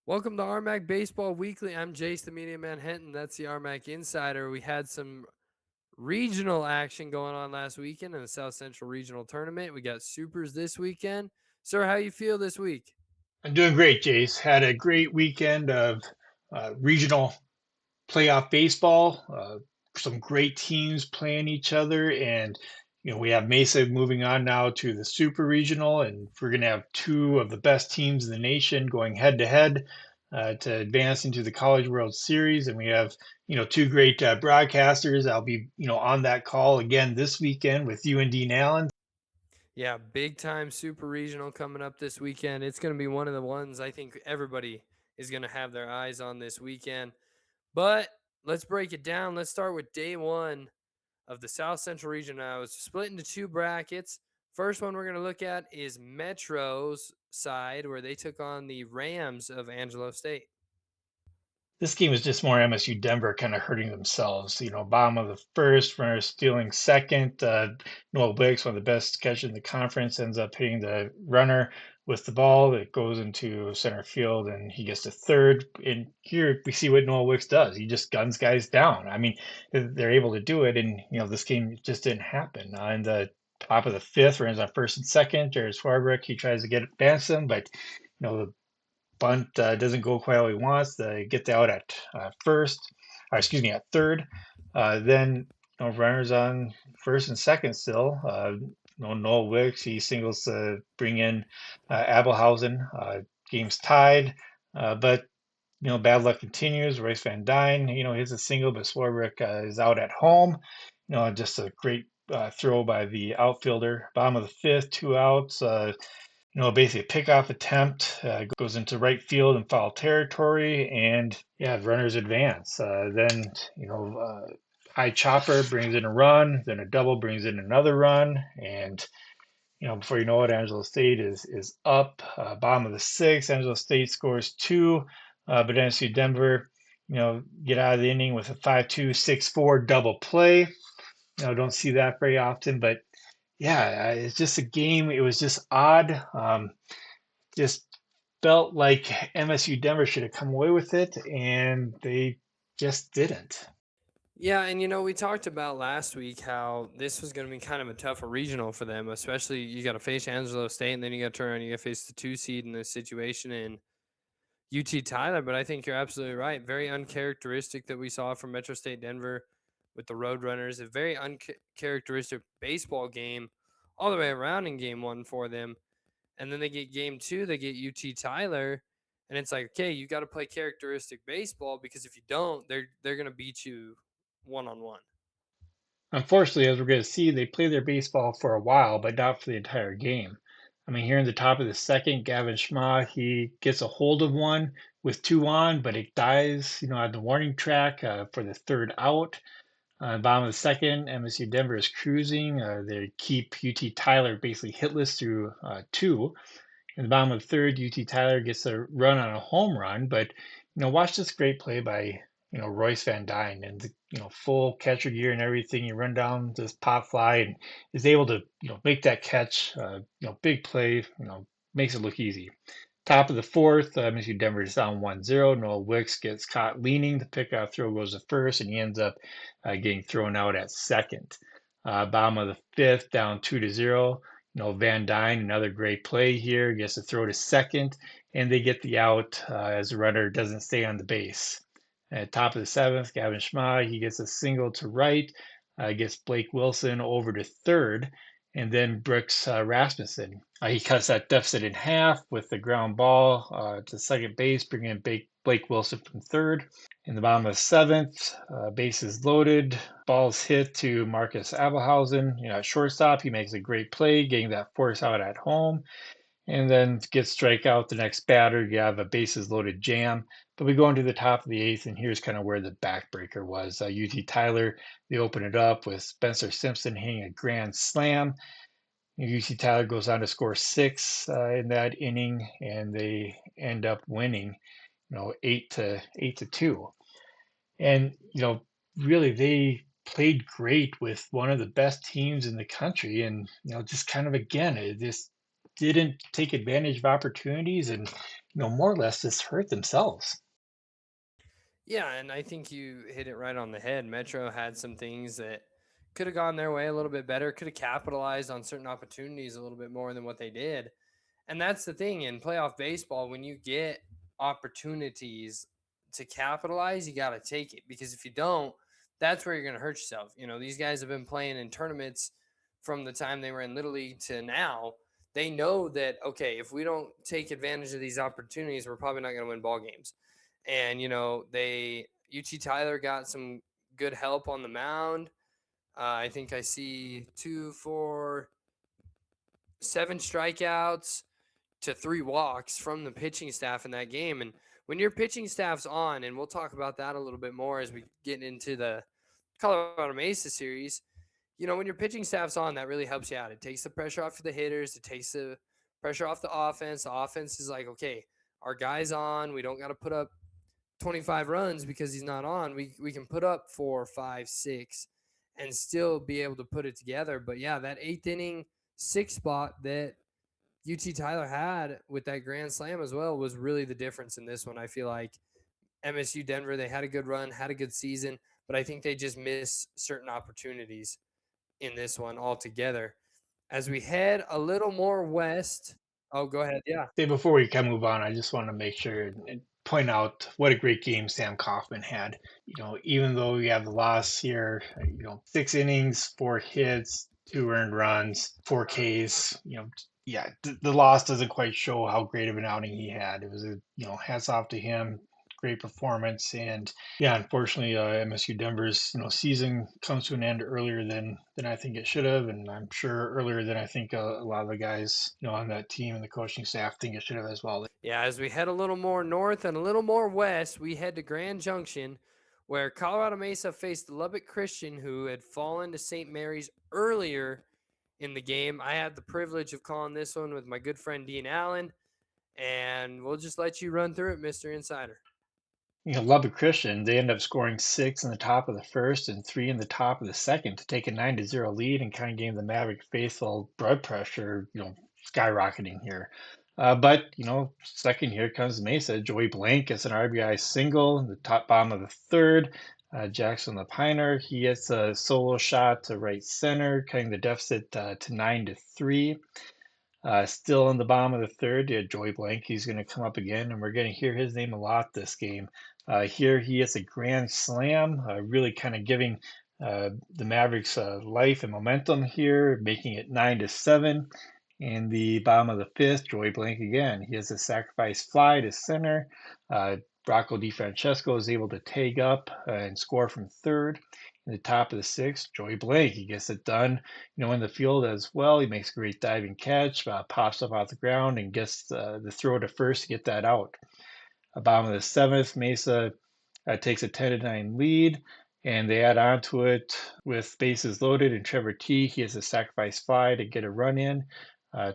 Welcome to RMAC Baseball Weekly. I'm Jace, the media man Hinton. That's the RMAC Insider. We had some regional action going on last weekend in the South Central Regional Tournament. We got Supers this weekend. Sir, how you feel this week? I'm doing great, Jace. Had a great weekend of regional playoff baseball. Some great teams playing each other, and we have Mesa moving on now to the Super Regional, and we're going to have two of the best teams in the nation going head to head to advance into the College World Series. And we have two great broadcasters. I'll be on that call again this weekend with you and Dean Allen. Yeah, big time Super Regional coming up this weekend. It's going to be one of the ones I think everybody is going to have their eyes on this weekend. But let's break it down. Let's start with day one of the South Central region. Now it's split into two brackets. First one we're going to look at is Metro's side, where they took on the Rams of Angelo State. This game is just more MSU Denver kind of hurting themselves. Bottom of the first, runner stealing second. Noah Wicks, one of the best catchers in the conference, ends up hitting the runner with the ball. It goes into center field, and he gets to third. And here we see what Noah Wicks does. He just guns guys down. I mean, they're able to do it, and this game just didn't happen. In the top of the fifth, runs on first and second. Jared Swarbrick, he tries to get it past him, but the bunt doesn't go quite how he wants. They get the out at first, or excuse me, at third. Then runners on first and second still. Noel Wicks, he singles to bring in Abelhausen. Game's tied, but bad luck continues. Royce Van Dyne, hits a single, but Swarbrick is out at home. Just a great throw by the outfielder. Bottom of the fifth, two outs. Basically a pickoff attempt goes into right field in foul territory, and yeah, runners advance. Then high chopper brings in a run, then a double brings in another run, and before you know it, Angelo State is up. Bottom of the sixth, Angelo State scores two, but NSU Denver, get out of the inning with a 5-2, 6-4 double play. Don't see that very often, but yeah, it's just a game. It was just odd. Just felt like MSU Denver should have come away with it, and they just didn't. Yeah, and we talked about last week how this was going to be kind of a tougher regional for them, especially you got to face Angelo State, and then you got to turn around, you got to face the two seed in this situation in UT Tyler. But I think you're absolutely right. Very uncharacteristic that we saw from Metro State Denver with the Roadrunners. A very uncharacteristic baseball game all the way around in game one for them. And then they get game two, they get UT Tyler. And it's like, okay, you got to play characteristic baseball because if you don't, they're going to beat you one on one. Unfortunately, as we're going to see, they play their baseball for a while, but not for the entire game. I mean, here in the top of the second, Gavin Schma, he gets a hold of one with two on, but it dies, on the warning track for the third out. Bottom of the second, MSU Denver is cruising. They keep UT Tyler basically hitless through two. In the bottom of the third, UT Tyler gets a run on a home run, but watch this great play by Royce Van Dyne and full catcher gear and everything. You run down this pop fly and is able to make that catch. Big play. Makes it look easy. Top of the fourth, MSU Denver is down 1-0. Noah Wicks gets caught leaning. The pickoff throw goes to first, and he ends up getting thrown out at second. Bottom of the fifth, down 2-0. Van Dyne, another great play here, gets to throw to second, and they get the out as the runner doesn't stay on the base. At top of the seventh, Gavin Schma, he gets a single to right, gets Blake Wilson over to third, and then Brooks Rasmussen. He cuts that deficit in half with the ground ball to second base, bringing in Blake Wilson from third. In the bottom of the seventh, bases loaded, balls hit to Marcus Abelhausen. At shortstop, he makes a great play, getting that force out at home, and then gets strike out the next batter. You have a bases loaded jam. But we go into the top of the eighth, and here's kind of where the backbreaker was. UT Tyler, they open it up with Spencer Simpson hitting a grand slam. UC Tyler goes on to score six in that inning, and they end up winning, 8-2. And really, they played great with one of the best teams in the country, and just kind of again, it just didn't take advantage of opportunities, and more or less just hurt themselves. Yeah, and I think you hit it right on the head. Metro had some things that could have gone their way a little bit better, could have capitalized on certain opportunities a little bit more than what they did. And that's the thing in playoff baseball, when you get opportunities to capitalize, you got to take it, because if you don't, that's where you're going to hurt yourself. These guys have been playing in tournaments from the time they were in Little League to now. They know that, okay, if we don't take advantage of these opportunities, we're probably not going to win ball games. And, UT Tyler got some good help on the mound. I think I see 2, 4, 7 strikeouts to 3 walks from the pitching staff in that game. And when your pitching staff's on, and we'll talk about that a little bit more as we get into the Colorado Mesa series, when your pitching staff's on, that really helps you out. It takes the pressure off of the hitters. It takes the pressure off the offense. The offense is like, okay, our guy's on. We don't got to put up 25 runs because he's not on. We can put up 4, 5, 6 and still be able to put it together. But yeah, that 8th inning 6 spot that UT Tyler had with that grand slam as well was really the difference in this one. I feel like MSU Denver, they had a good run, had a good season, but I think they just missed certain opportunities in this one altogether. As we head a little more west, oh, go ahead. Yeah. Hey, before we kind of move on, I just want to make sure and point out what a great game Sam Kaufman had. Even though we have the loss here, 6 innings, 4 hits, 2 earned runs, 4 Ks. Yeah, the loss doesn't quite show how great of an outing he had. It was hats off to him. Great performance, and yeah, unfortunately, MSU Denver's season comes to an end earlier than I think it should have, and I'm sure earlier than I think a lot of the guys on that team and the coaching staff think it should have as well. Yeah, as we head a little more north and a little more west, we head to Grand Junction, where Colorado Mesa faced Lubbock Christian, who had fallen to St. Mary's earlier in the game. I had the privilege of calling this one with my good friend Dean Allen, and we'll just let you run through it, Mr. Insider. Lubbock Christian, they end up scoring 6 in the top of the first and 3 in the top of the second to take a 9-0 lead and kind of gave the Maverick faithful blood pressure, skyrocketing here. But second here comes Mesa. Joey Blank gets an RBI single in the top bottom of the third. Jackson Lapiner, he hits a solo shot to right center, cutting the deficit to 9-3. Still in the bottom of the third, Joey Blank. He's going to come up again, and we're going to hear his name a lot this game. Here he hits a grand slam, really kind of giving the Mavericks life and momentum here, making it 9-7. In the bottom of the fifth, Joey Blank again. He has a sacrifice fly to center. Rocco DiFrancesco is able to tag up and score from third. In the top of the sixth, Joey Blank, he gets it done, in the field as well. He makes a great diving catch, pops up off the ground, and gets the throw to first to get that out. Bottom of the seventh, Mesa takes a 10-9 lead, and they add on to it with bases loaded. And Trevor T, he has a sacrifice fly to get a run in.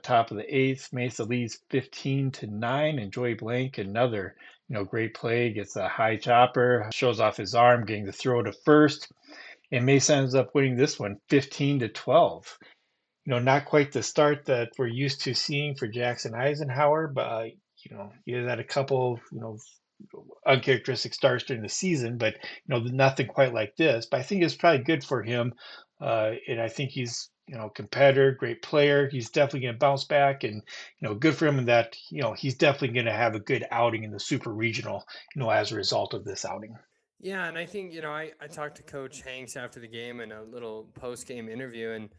Top of the eighth, Mesa leads 15-9, and Joey Blank, another great play, gets a high chopper, shows off his arm, getting the throw to first, and Mesa ends up winning this one 15-12. Not quite the start that we're used to seeing for Jackson Eisenhower, but he has had a couple, uncharacteristic starts during the season, but nothing quite like this. But I think it's probably good for him, and I think he's competitor, great player. He's definitely going to bounce back, and good for him in that he's definitely going to have a good outing in the Super Regional, as a result of this outing. Yeah, and I think, I talked to Coach Hanks after the game in a little post game interview, and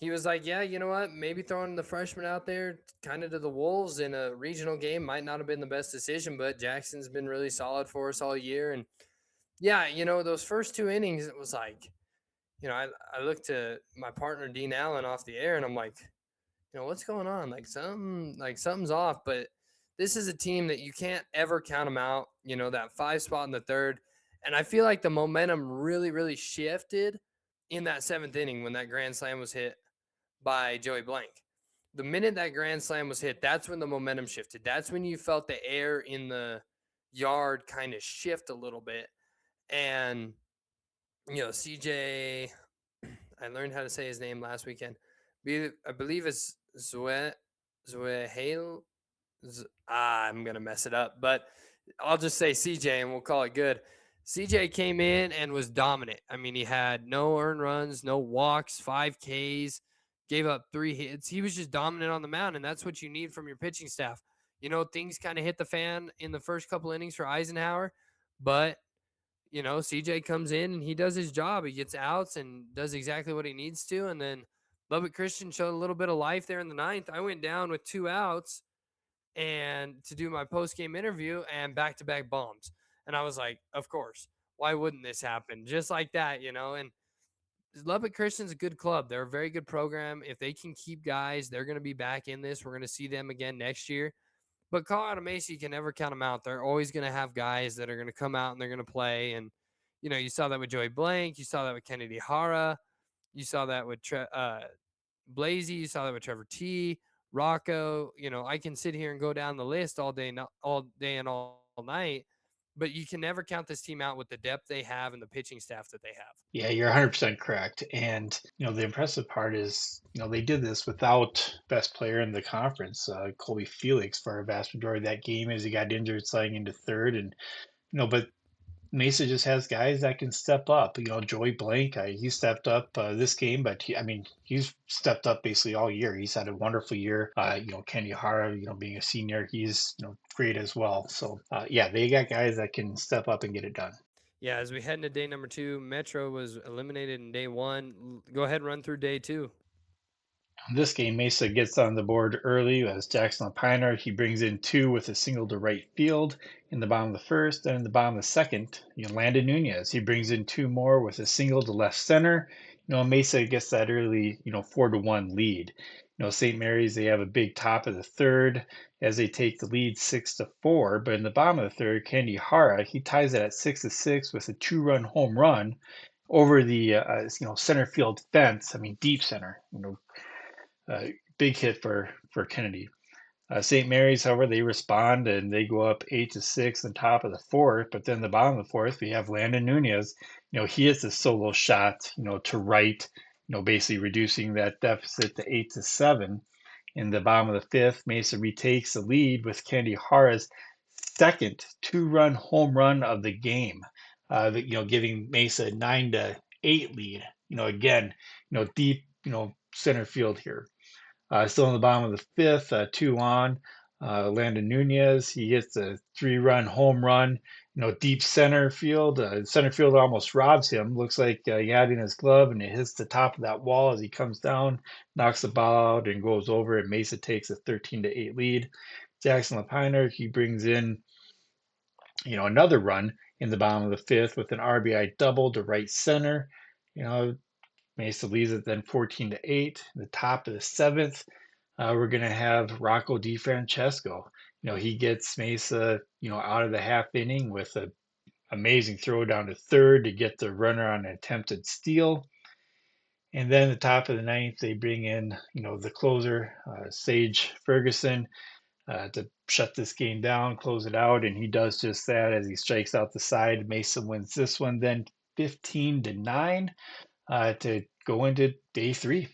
he was like, yeah, you know what? Maybe throwing the freshman out there kind of to the Wolves in a regional game might not have been the best decision, but Jackson's been really solid for us all year. And yeah, those first 2 innings, it was like, I looked to my partner, Dean Allen, off the air, and I'm like, what's going on? Something's off. But this is a team that you can't ever count them out, that 5 spot in the third. And I feel like the momentum really, really shifted in that 7th inning when that grand slam was hit by Joey Blank. The minute that grand slam was hit, that's when the momentum shifted. That's when you felt the air in the yard kind of shift a little bit. And, CJ, I learned how to say his name last weekend. I believe it's Zuehale. I'm gonna mess it up, but I'll just say CJ and we'll call it good. CJ came in and was dominant. I mean, he had no earned runs, no walks, 5 Ks, gave up 3 hits. He was just dominant on the mound, and that's what you need from your pitching staff. Things kind of hit the fan in the first couple innings for Eisenhower, but CJ comes in and he does his job. He gets outs and does exactly what he needs to. And then Lubbock Christian showed a little bit of life there in the ninth. I went down with 2 outs and to do my post game interview and back to back bombs. And I was like, of course, why wouldn't this happen? Just like that. And Lubbock Christian's a good club. They're a very good program. If they can keep guys, they're going to be back in this. We're going to see them again next year. But Colorado Mesa, you can never count them out. They're always going to have guys that are going to come out and they're going to play. And, you saw that with Joey Blank. You saw that with Kennedy Hara. You saw that with Blazy. You saw that with Trevor T. Rocco. I can sit here and go down the list all day and all night. But you can never count this team out with the depth they have and the pitching staff that they have. Yeah, you're 100% correct. And, the impressive part is, they did this without best player in the conference, Colby Felix, for a vast majority of that game as he got injured sliding into third. And, but Mesa just has guys that can step up. Joey Blank, he stepped up this game, but he's stepped up basically all year. He's had a wonderful year. Kenny Hara, being a senior, he's great as well. So yeah, they got guys that can step up and get it done. Yeah, as we head into day number 2, Metro was eliminated in day 1. Go ahead and run through day 2. In this game, Mesa gets on the board early as Jackson Lapiner. He brings in 2 with a single to right field in the bottom of the first. And in the bottom of the second, Landon Nunez. He brings in 2 more with a single to left center. Mesa gets that early, 4-1 lead. St. Mary's, they have a big top of the third as they take the lead 6-4. But in the bottom of the third, Candy Hara, he ties it at 6-6 with a 2-run home run over the center field fence. Deep center. Big hit for Kennedy. St. Mary's, however, they respond and they go up 8-6 on top of the fourth. But then the bottom of the fourth, we have Landon Nunez. He hits a solo shot, to right, basically reducing that deficit to 8-7. In the bottom of the fifth, Mesa retakes the lead with Candy Hara's second 2-run home run of the game. Giving Mesa a 9-8 lead. Again, deep, center field here. Still in the bottom of the fifth, 2 on. Landon Nunez, he hits a 3-run home run, deep center field. Center field almost robs him. Looks like he had it in his glove and it hits the top of that wall as he comes down, knocks the ball out and goes over. And Mesa takes a 13-8 lead. Jackson Lapiner, he brings in, another run in the bottom of the fifth with an RBI double to right center. Mesa leads it then 14-8. The top of the seventh, we're going to have Rocco DiFrancesco. He gets Mesa, out of the half inning with an amazing throw down to third to get the runner on an attempted steal. And then the top of the ninth, they bring in, the closer, Sage Ferguson, to shut this game down, close it out, and he does just that as he strikes out the side. Mesa wins this one then 15-9 to go into day 3.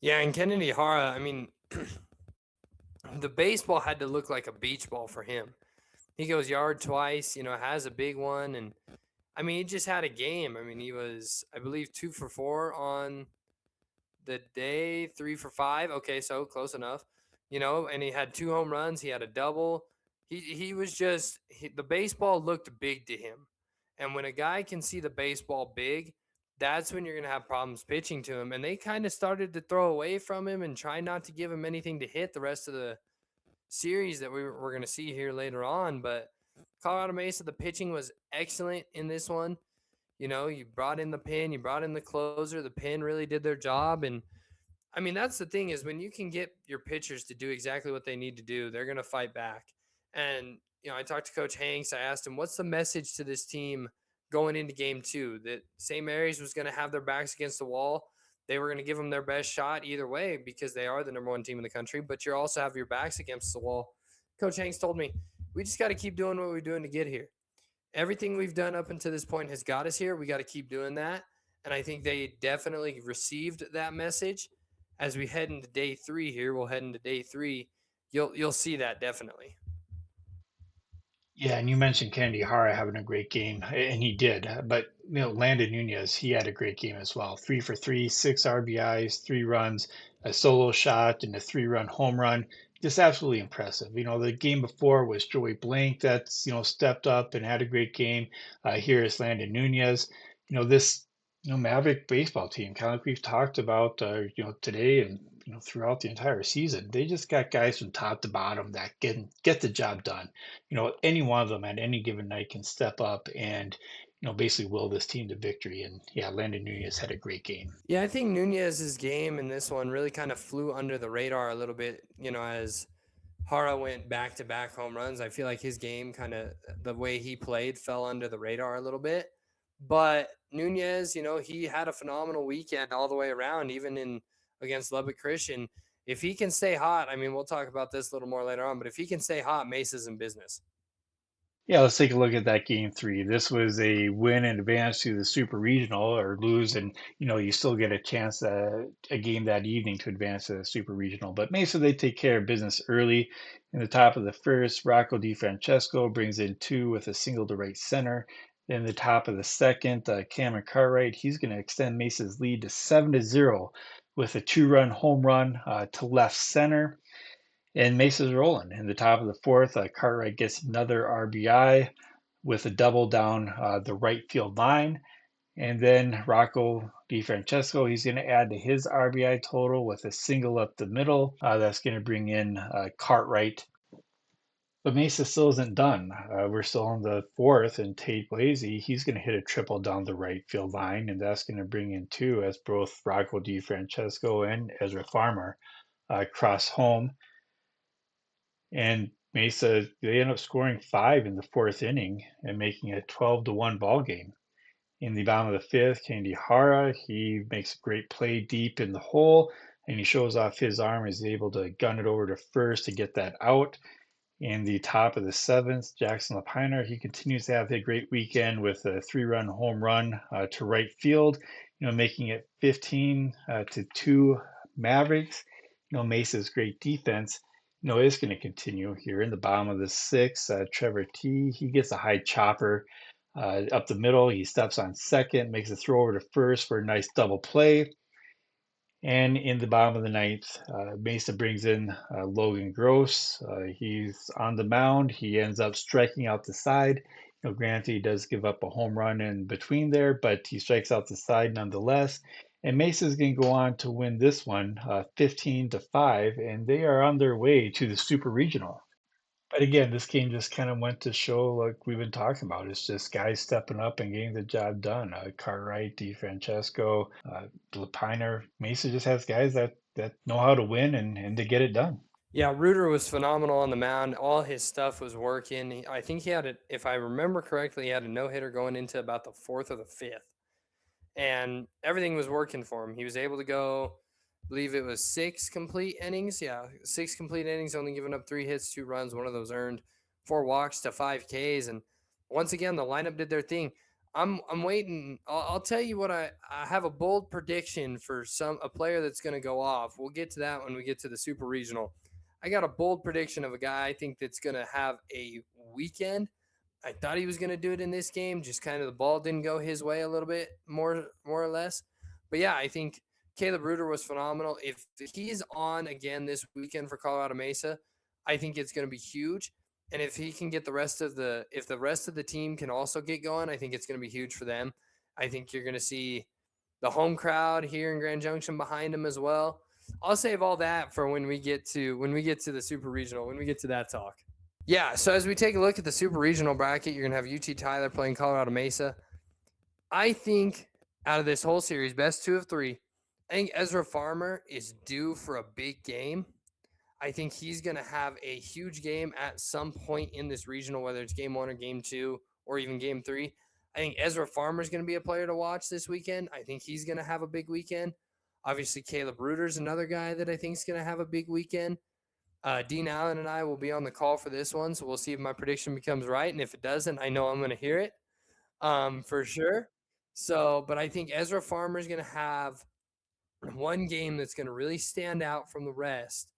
Yeah, and Kennedy Hara, the baseball had to look like a beach ball for him. He goes yard twice, has a big one. And he just had a game. He was, I believe, 2 for 4 on the day, 3 for 5. Okay, so close enough. And he had 2 home runs. He had a double. He was just, the baseball looked big to him. And when a guy can see the baseball big, that's when you're going to have problems pitching to him. And they kind of started to throw away from him and try not to give him anything to hit the rest of the series that we're going to see here later on. But Colorado Mesa, the pitching was excellent in this one. You brought in the pin, you brought in the closer. The pin really did their job. And that's the thing is when you can get your pitchers to do exactly what they need to do, they're going to fight back. And, I talked to Coach Hanks. I asked him, what's the message to this team going into game two, that St. Mary's was going to have their backs against the wall. They were going to give them their best shot either way because they are the number one team in the country, but you also have your backs against the wall. Coach Hanks told me, we just got to keep doing what we're doing to get here. Everything we've done up until this point has got us here. We got to keep doing that. And I think they definitely received that message. As we head into day three here, we'll head into day three. You'll see that definitely. Yeah, and you mentioned Kennedy Hara having a great game, and he did. But Landon Nunez, he had a great game as well. 3 for 3, 6 RBIs, 3 runs, a solo shot, and a 3-run home run. Just absolutely impressive. The game before was Joey Blank that's stepped up and had a great game. Here is Landon Nunez. This Maverick baseball team, kind of like we've talked about, today and throughout the entire season. They just got guys from top to bottom that get the job done. Any one of them at any given night can step up and, basically will this team to victory. And yeah, Landon Nunez had a great game. Yeah, I think Nunez's game in this one really kind of flew under the radar a little bit, as Hara went back to back home runs. I feel like his game kind of, the way he played, fell under the radar a little bit. But Nunez, he had a phenomenal weekend all the way around, even in against Lubbock Christian. If he can stay hot, I mean, we'll talk about this a little more later on, but if he can stay hot, Mesa's in business. Yeah, let's take a look at that game three. This was a win and advance to the super regional, or lose, and you still get a chance a game that evening to advance to the super regional. But Mesa, they take care of business early. In the top of the first, Rocco DiFrancesco brings in two with a single to right center. Then the top of the second, Cameron Cartwright, he's going to extend Mesa's lead to 7-0 with a 2-run home run to left center. And Mesa's rolling. In the top of the fourth, Cartwright gets another RBI with a double down the right field line. And then Rocco DiFrancesco, he's going to add to his RBI total with a single up the middle. That's going to bring in Cartwright. But Mesa still isn't done. We're still on the fourth, and Tate Blasey, he's going to hit a triple down the right field line, and that's going to bring in two as both Rocco DiFrancesco and Ezra Farmer cross home. And Mesa, they end up scoring 5 in the fourth inning and making it a 12-1 ball game. In the bottom of the fifth, Kennedy Hara, he makes a great play deep in the hole, and he shows off his arm, is able to gun it over to first to get that out. In the top of the seventh, Jackson Lapiner, he continues to have a great weekend with a 3-run home run to right field, making it 15-2 Mavericks. Mesa's great defense, is going to continue here in the bottom of the sixth. Trevor T, he gets a high chopper up the middle. He steps on second, makes a throw over to first for a nice double play. And in the bottom of the ninth, Mesa brings in Logan Gross. He's on the mound. He ends up striking out the side. Granted, he does give up a home run in between there, but he strikes out the side nonetheless. And Mesa's going to go on to win this one 15-5, and they are on their way to the Super Regional. But again, this game just kind of went to show, like we've been talking about, it's just guys stepping up and getting the job done. Cartwright, DiFrancesco, Lapiner, Mesa just has guys that know how to win and to get it done. Yeah, Reuter was phenomenal on the mound. All his stuff was working. I think he had it, if I remember correctly, he had a no-hitter going into about the fourth or the fifth. And everything was working for him. He was able to go, I believe it was 6 complete innings. Yeah, 6 complete innings, only giving up 3 hits, 2 runs, one of those earned, 4 walks to 5 Ks. And once again, the lineup did their thing. I'm waiting. I'll tell you what, I have a bold prediction for a player that's going to go off. We'll get to that when we get to the Super Regional. I got a bold prediction of a guy I think that's going to have a weekend. I thought he was going to do it in this game. Just kind of the ball didn't go his way a little bit, more or less. But yeah, I think Caleb Reuter was phenomenal. If he's on again this weekend for Colorado Mesa, I think it's going to be huge. And if he can get the rest of the team can also get going, I think it's going to be huge for them. I think you're going to see the home crowd here in Grand Junction behind him as well. I'll save all that for when we get to the Super Regional, when we get to that talk. Yeah, so as we take a look at the Super Regional bracket, you're going to have UT Tyler playing Colorado Mesa. I think out of this whole series, best 2 of 3, I think Ezra Farmer is due for a big game. I think he's going to have a huge game at some point in this regional, whether it's game 1 or game 2 or even game 3. I think Ezra Farmer's going to be a player to watch this weekend. I think he's going to have a big weekend. Obviously, Caleb Reuter's another guy that I think is going to have a big weekend. Dean Allen and I will be on the call for this one, so we'll see if my prediction becomes right. And if it doesn't, I know I'm going to hear it for sure. So, but I think Ezra Farmer is going to have one game that's going to really stand out from the rest.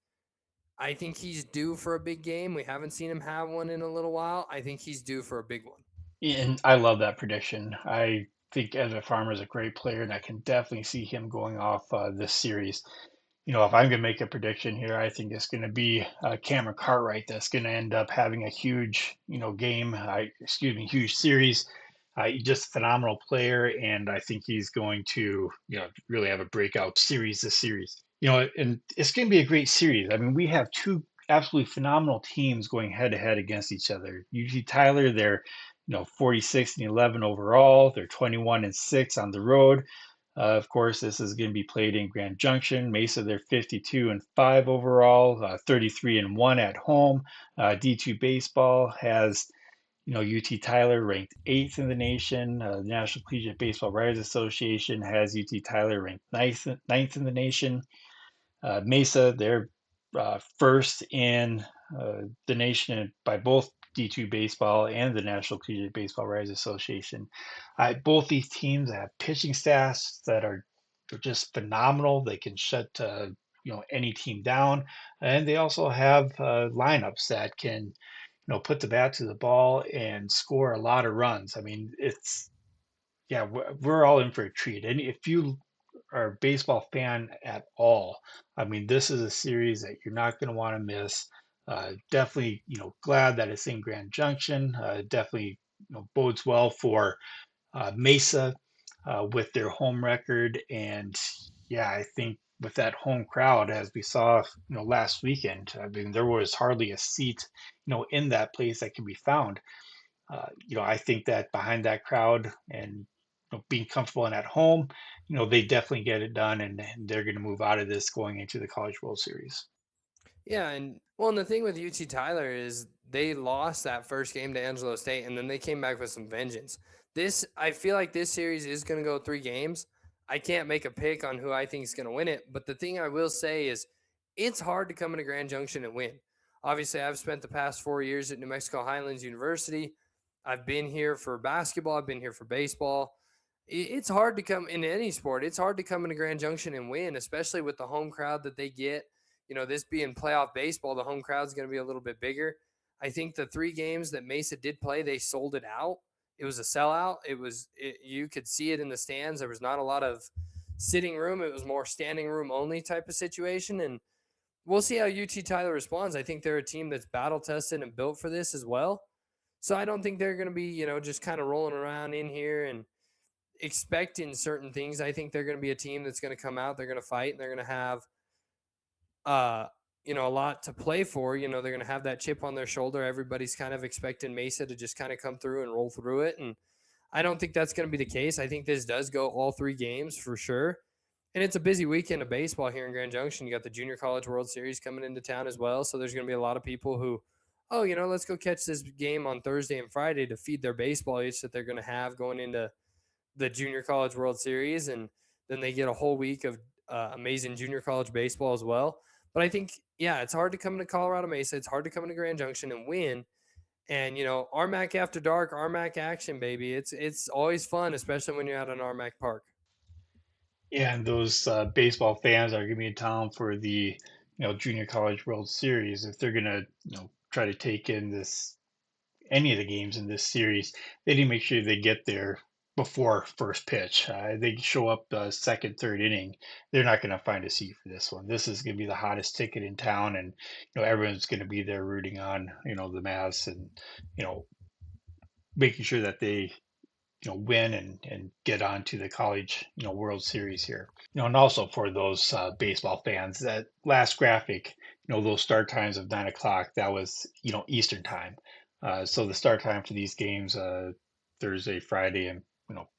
I think he's due for a big game. We haven't seen him have one in a little while. I think he's due for a big one. And I love that prediction. I think Ezra Farmer is a great player, and I can definitely see him going off this series. If I'm going to make a prediction here, I think it's going to be Cameron Cartwright that's going to end up having a huge, game, huge series. He's just a phenomenal player, and I think he's going to, really have a breakout series this series. And it's going to be a great series. I mean, we have two absolutely phenomenal teams going head to head against each other. UT Tyler, they're 46 and 11 overall. They're 21 and 6 on the road. Of course, this is going to be played in Grand Junction. Mesa, they're 52 and 5 overall, 33 and 1 at home. D2 baseball has, UT Tyler ranked 8th in the nation. The National Collegiate Baseball Writers Association has UT Tyler ranked ninth in the nation. Mesa, they're first in the nation by both D2 baseball and the National Collegiate Baseball Writers Association. Both these teams have pitching staffs that are just phenomenal. They can shut any team down, and they also have lineups that can put the bat to the ball and score a lot of runs. I mean, it's yeah, we're all in for a treat. And if you are a baseball fan at all, I mean, this is a series that you're not going to want to miss. Definitely, glad that it's in Grand Junction. Definitely, bodes well for Mesa with their home record. And yeah, I think with that home crowd, as we saw, last weekend, I mean, there was hardly a seat, in that place that can be found. I think that behind that crowd and being comfortable and at home, they definitely get it done, and they're going to move out of this going into the College World Series. Yeah, and well, and the thing with UT Tyler is they lost that first game to Angelo State, and then they came back with some vengeance. I feel like this series is going to go 3 games. I can't make a pick on who I think is going to win it, but the thing I will say is it's hard to come into Grand Junction and win. Obviously, I've spent the past 4 years at New Mexico Highlands University. I've been here for basketball. I've been here for baseball. It's hard to come in any sport. It's hard to come into Grand Junction and win, especially with the home crowd that they get. This being playoff baseball, the home crowd is going to be a little bit bigger. I think the 3 games that Mesa did play, they sold it out. It was a sellout. You could see it in the stands. There was not a lot of sitting room. It was more standing room only type of situation. And we'll see how UT Tyler responds. I think they're a team that's battle tested and built for this as well. So I don't think they're going to be, just kind of rolling around in here and expecting certain things. I think they're going to be a team that's going to come out, they're going to fight, and they're going to have a lot to play for. They're going to have that chip on their shoulder. Everybody's kind of expecting Mesa to just kind of come through and roll through it. And I don't think that's going to be the case. I think this does go all 3 games for sure. And it's a busy weekend of baseball here in Grand Junction. You got the Junior College World Series coming into town as well. So there's going to be a lot of people who, let's go catch this game on Thursday and Friday to feed their baseball itch that they're going to have going into the Junior College World Series. And then they get a whole week of amazing junior college baseball as well. But I think, yeah, it's hard to come to Colorado Mesa. It's hard to come to Grand Junction and win. And, RMAC after dark, RMAC action, baby. It's always fun, especially when you're at an RMAC park. Yeah, and those baseball fans are going to be in town for the Junior College World Series. If they're going to try to take in this any of the games in this series, they need to make sure they get there before first pitch. They show up second, third inning, they're not going to find a seat for this one. This is going to be the hottest ticket in town, and everyone's going to be there rooting on the Mavs and you know making sure that they win and get on to the college World Series here. And also for those baseball fans, that last graphic, those start times of 9 o'clock, that was Eastern time. So the start time for these games, Thursday, Friday, and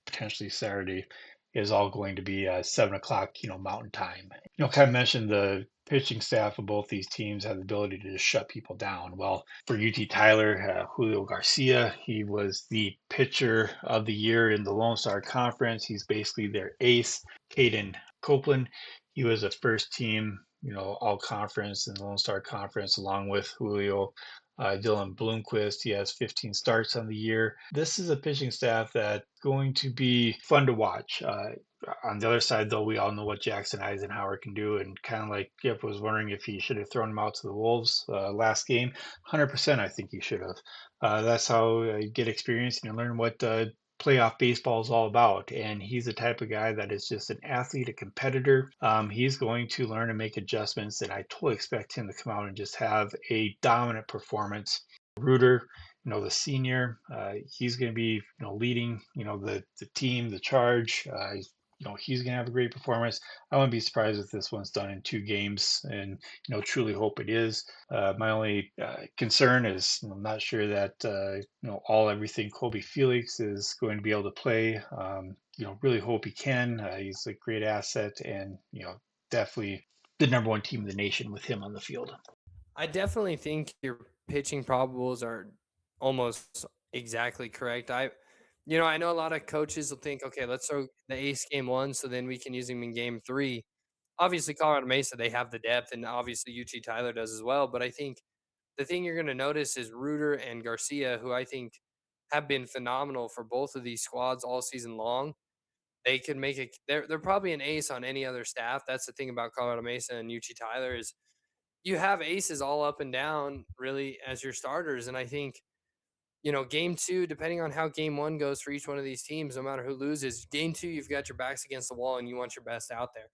potentially Saturday, is all going to be 7 o'clock Mountain time. Kind of mentioned the pitching staff of both these teams have the ability to just shut people down. Well, for UT Tyler, Julio Garcia, he was the pitcher of the year in the Lone Star Conference. He's basically their ace. Caden Copeland, he was a first team, all conference in the Lone Star Conference, along with Julio. Dylan Bloomquist, he has 15 starts on the year. This is a pitching staff that's going to be fun to watch. On the other side, though, we all know what Jackson Eisenhower can do, and kind of like Jeff was wondering if he should have thrown him out to the Wolves last game. 100%, I think he should have. That's how you get experience and you learn what playoff baseball is all about. And he's the type of guy that is just an athlete, a competitor. He's going to learn and make adjustments, and I totally expect him to come out and just have a dominant performance. Reuter, the senior, he's going to be, leading, the team, the charge. He's going to have a great performance. I wouldn't be surprised if this one's done in 2 games, and truly hope it is. My only concern is I'm not sure that all everything Kobe Felix is going to be able to play. Really hope he can. He's a great asset, and definitely the number one team in the nation with him on the field. I definitely think your pitching probables are almost exactly correct. I know a lot of coaches will think, okay, let's throw the ace game one, so then we can use him in game three. Obviously, Colorado Mesa, they have the depth, and obviously UT Tyler does as well. But I think the thing you're going to notice is Reuter and Garcia, who I think have been phenomenal for both of these squads all season long. They could make it. They're probably an ace on any other staff. That's the thing about Colorado Mesa and UT Tyler is you have aces all up and down really as your starters. And I think, game two, depending on how game one goes for each one of these teams, no matter who loses, game two, you've got your backs against the wall and you want your best out there.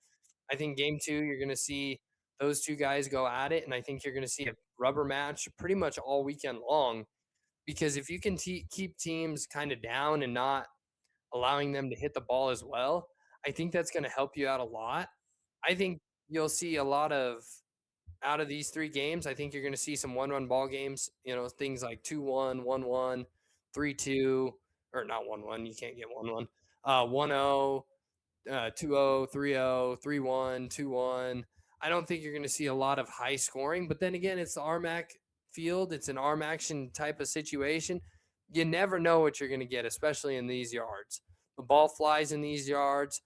I think game two, you're going to see those two guys go at it. And I think you're going to see a rubber match pretty much all weekend long because if you can keep teams kind of down and not allowing them to hit the ball as well, I think that's going to help you out a lot. I think you'll see a lot of out of these 3 games, I think you're going to see some one-run ball games. Things like 2-1, 1-1, 3-2, or not 1-1. You can't get 1-1. 1-0, 2-0, 3-0, 3-1, 2-1. I don't think you're going to see a lot of high scoring. But then again, it's the RMAC field. It's an arm action type of situation. You never know what you're going to get, especially in these yards. The ball flies in these yards.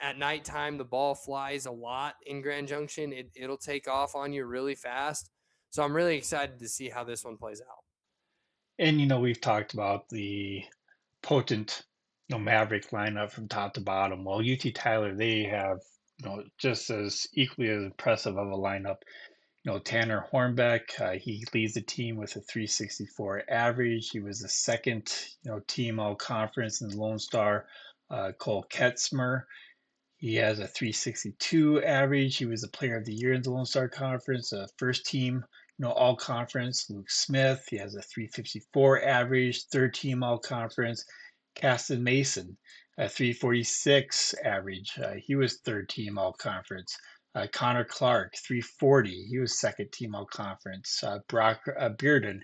At nighttime, the ball flies a lot in Grand Junction. It'll take off on you really fast. So I'm really excited to see how this one plays out. And we've talked about the potent, Maverick lineup from top to bottom. Well, UT Tyler, they have, just as equally as impressive of a lineup. Tanner Hornbeck, he leads the team with a 364 average. He was the second, team all conference in the Lone Star. Cole Ketzmer, he has a 362 average. He was the player of the year in the Lone Star Conference, first team, all conference. Luke Smith, he has a 354 average, third team all conference. Caston Mason, a 346 average. He was third team all conference. Connor Clark, 340. He was second team all conference. Brock Bearden,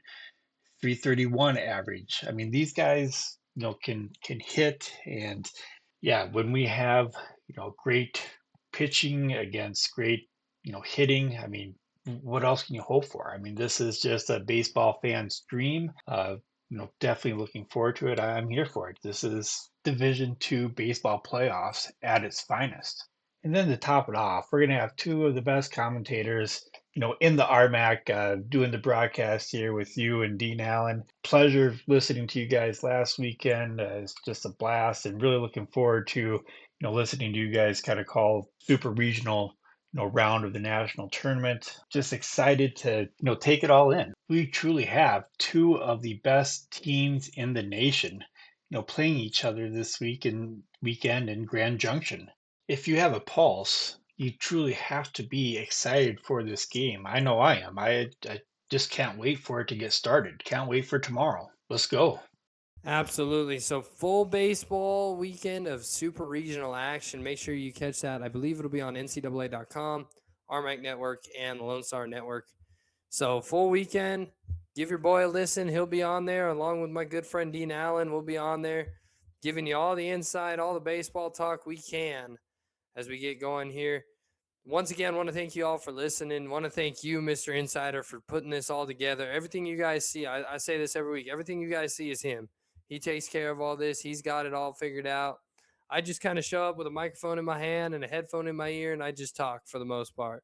331 average. I mean, these guys, can hit, and yeah, when we have great pitching against great hitting, I mean, what else can you hope for? I mean, this is just a baseball fan's dream. Definitely looking forward to it. I'm here for it. This is Division II baseball playoffs at its finest. And then to top it off, we're going to have two of the best commentators, in the RMAC, doing the broadcast here with you and Dean Allen. Pleasure listening to you guys last weekend. It's just a blast, and really looking forward to, listening to you guys kind of call super regional, round of the national tournament. Just excited to, take it all in. We truly have two of the best teams in the nation, playing each other this weekend in Grand Junction. If you have a pulse, you truly have to be excited for this game. I know I am. I just can't wait for it to get started. Can't wait for tomorrow. Let's go. Absolutely. So full baseball weekend of super regional action. Make sure you catch that. I believe it'll be on NCAA.com, RMAC Network, and the Lone Star Network. So full weekend. Give your boy a listen. He'll be on there along with my good friend Dean Allen. We'll be on there giving you all the insight, all the baseball talk we can as we get going here. once again, want to thank you all for listening. Want to thank you, Mr. Insider, for putting this all together. Everything you guys see, I say this every week. Everything you guys see is him. He takes care of all this. He's got it all figured out. I just kind of show up with a microphone in my hand and a headphone in my ear, and I just talk for the most part.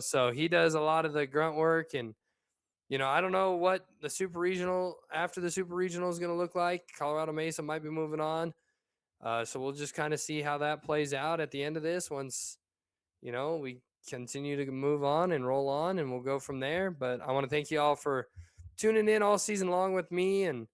So he does a lot of the grunt work, and I don't know what the super regional after the super regional is going to look like. Colorado Mesa might be moving on, so we'll just kind of see how that plays out at the end of this. Once we continue to move on and roll on, and we'll go from there. But I want to thank you all for tuning in all season long with me, and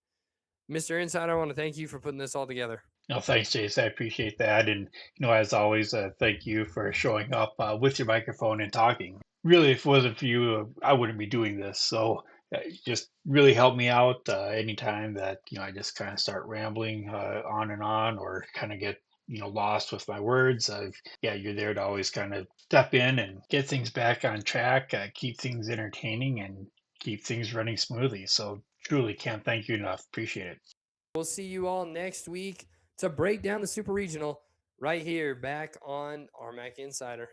Mr. Insider, I want to thank you for putting this all together. No, thanks, Jace. I appreciate that. And, as always, thank you for showing up with your microphone and talking. Really, if it wasn't for you, I wouldn't be doing this. So you just really help me out anytime that, I just kind of start rambling on and on or kind of get, lost with my words. Yeah, you're there to always kind of step in and get things back on track, keep things entertaining, and keep things running smoothly. So truly can't thank you enough. Appreciate it. We'll see you all next week to break down the super regional right here back on RMAC Insider.